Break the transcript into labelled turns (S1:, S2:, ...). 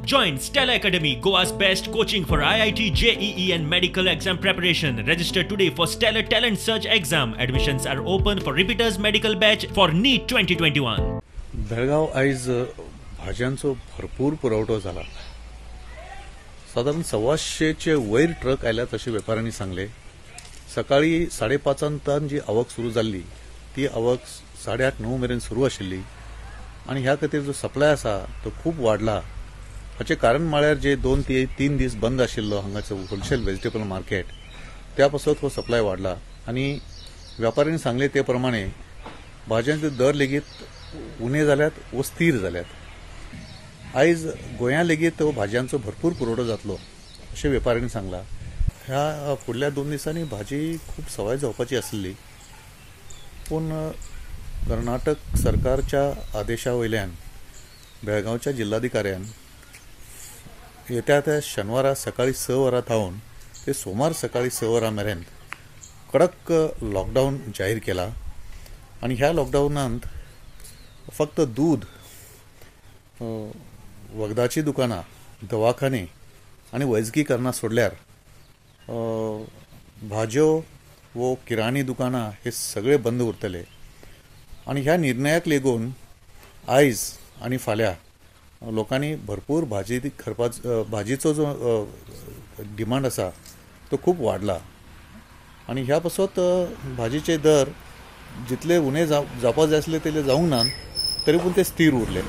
S1: Join Stella Academy, Goa's best coaching for IIT, JEE and medical exam preparation. Register today for Stellar Talent Search exam. Admissions are open for repeaters medical batch for NEET 2021.
S2: Belgaum आयज भाज्यांचो भरपूर पुरवठो जाला. साधारण 125चे वयर truck आयल्यात अशें वेपाऱ्यांनी सांगले. सकाळी 5:30 जी आवक सुरू जाल्ली ती आवक 8:30-9 मेरेन सुरू आशिल्ली आणि ह्या खातीर जो सप्लाय आसा तो खूप वाडला. हाचे कारण म्हळ्यार जे 2-3 दीस बंद आशिल्लो हांगाचो होलसेल व्हेजिटेबल मार्केट त्या पासत हो सप्लाय वाडला आणि व्यापाऱ्यांनी सांगले ते प्रमाणे भाज्यांचे दर लेगीत उणे जाल्यात व स्थिर जाल्यात. आयज गोंया लेगीत भाज्यांचो भरपूर पुरवठो जातलो अशें वेपाऱ्यांनी सांगला. ह्या फुडल्या 2 दिसांनी भाजी खूप सवाय जावपाची आसली पूण कर्नाटक सरकारच्या आदेशा वयल्यान बेळगांवच्या जिल्हाधिकाऱ्यान येत्या त्या शेनवारा सकाळी 6 वरां थावन ते सोमार सकाळी 6 वरां मेरेन कडक लॉकडावन जाहीर केला आणि ह्या लॉकडावनांत फक्त दूध, वखदाची दुकानां, दवाखाने आणि वैजकीकरणां सोडल्यार भाज्यो व किराणी दुकानां हे सगळे बंद उरतले. आणि ह्या निर्णयाक लागून आयज आणि फाल्यां लोकांनी भरपूर भाजीचो जो डिमांड आसा तो खूप वाडला आणि ह्या पासत भाजीचे दर जितले उणे जावपाक जाय आसले तितले जावंक ना तरी पूण ते स्थिर उरले.